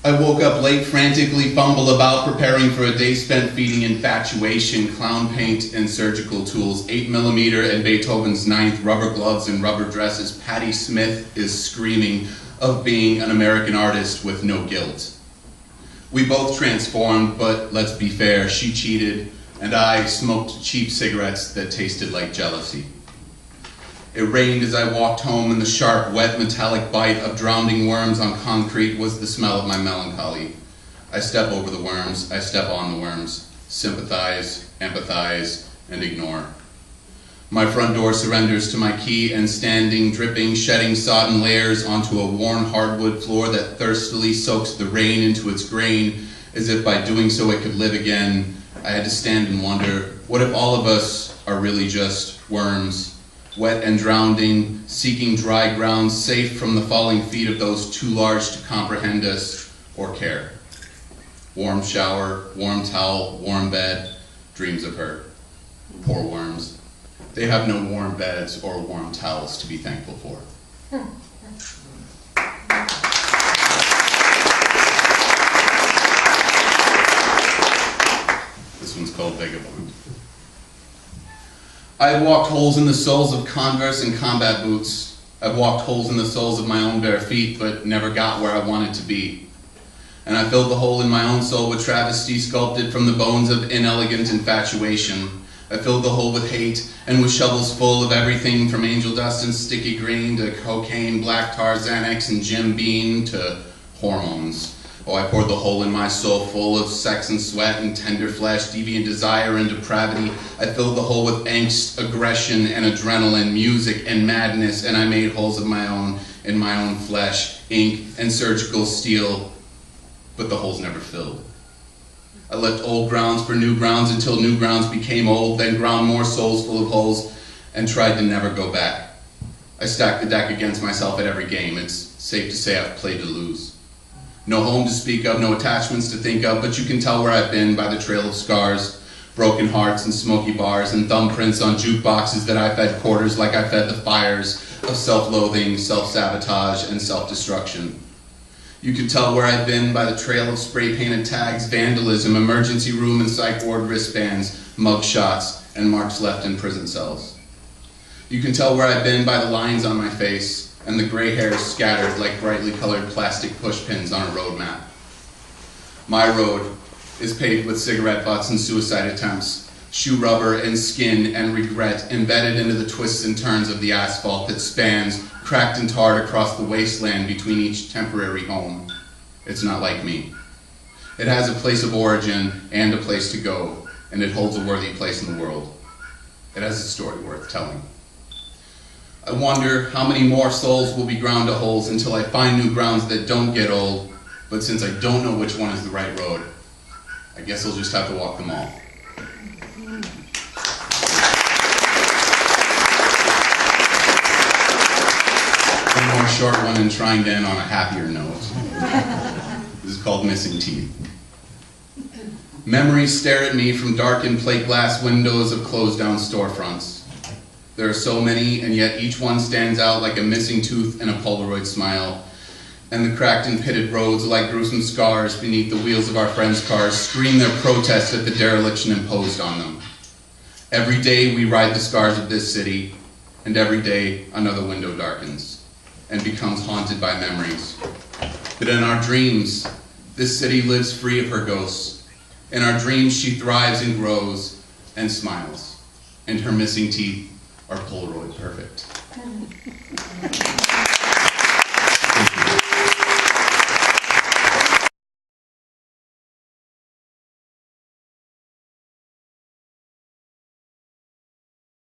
I woke up late, frantically fumble about, preparing for a day spent feeding infatuation, clown paint and surgical tools, 8mm and Beethoven's Ninth, rubber gloves and rubber dresses. Patti Smith is screaming of being an American artist with no guilt. We both transformed, but let's be fair, she cheated, and I smoked cheap cigarettes that tasted like jealousy. It rained as I walked home, and the sharp, wet, metallic bite of drowning worms on concrete was the smell of my melancholy. I step over the worms, I step on the worms, sympathize, empathize, and ignore. My front door surrenders to my key, and standing, dripping, shedding sodden layers onto a worn hardwood floor that thirstily soaks the rain into its grain, as if by doing so it could live again, I had to stand and wonder, what if all of us are really just worms, wet and drowning, seeking dry ground, safe from the falling feet of those too large to comprehend us or care? Warm shower, warm towel, warm bed, dreams of her. Poor worms. They have no warm beds or warm towels to be thankful for. This one's called Vagabond. I have walked holes in the soles of Converse and combat boots. I've walked holes in the soles of my own bare feet, but never got where I wanted to be. And I filled the hole in my own soul with travesty sculpted from the bones of inelegant infatuation. I filled the hole with hate and with shovels full of everything from angel dust and sticky green to cocaine, black tar, Xanax, and Jim Beam to hormones. Oh, I poured the hole in my soul full of sex and sweat and tender flesh, deviant desire and depravity. I filled the hole with angst, aggression, and adrenaline, music and madness, and I made holes of my own in my own flesh, ink and surgical steel, but the holes never filled. I left old grounds for new grounds until new grounds became old, then ground more souls full of holes and tried to never go back. I stacked the deck against myself at every game. It's safe to say I've played to lose. No home to speak of, no attachments to think of, but you can tell where I've been by the trail of scars, broken hearts and smoky bars and thumbprints on jukeboxes that I fed quarters like I fed the fires of self-loathing, self-sabotage, and self-destruction. You can tell where I've been by the trail of spray-painted tags, vandalism, emergency room and psych ward wristbands, mug shots, and marks left in prison cells. You can tell where I've been by the lines on my face and the gray hairs scattered like brightly colored plastic pushpins on a road map. My road is paved with cigarette butts and suicide attempts, shoe rubber and skin and regret embedded into the twists and turns of the asphalt that spans, cracked and tarred across the wasteland between each temporary home. It's not like me. It has a place of origin and a place to go, and it holds a worthy place in the world. It has a story worth telling. I wonder how many more souls will be ground to holes until I find new grounds that don't get old, but since I don't know which one is the right road, I guess I'll just have to walk them all. One more short one and trying to end on a happier note. This is called Missing Teeth. Memories stare at me from darkened plate glass windows of closed down storefronts. There are so many, and yet each one stands out like a missing tooth and a Polaroid smile. And the cracked and pitted roads, like gruesome scars beneath the wheels of our friends' cars, scream their protest at the dereliction imposed on them. Every day we ride the scars of this city, and every day another window darkens and becomes haunted by memories. But in our dreams, this city lives free of her ghosts. In our dreams, she thrives and grows and smiles, and her missing teeth are Polaroid perfect.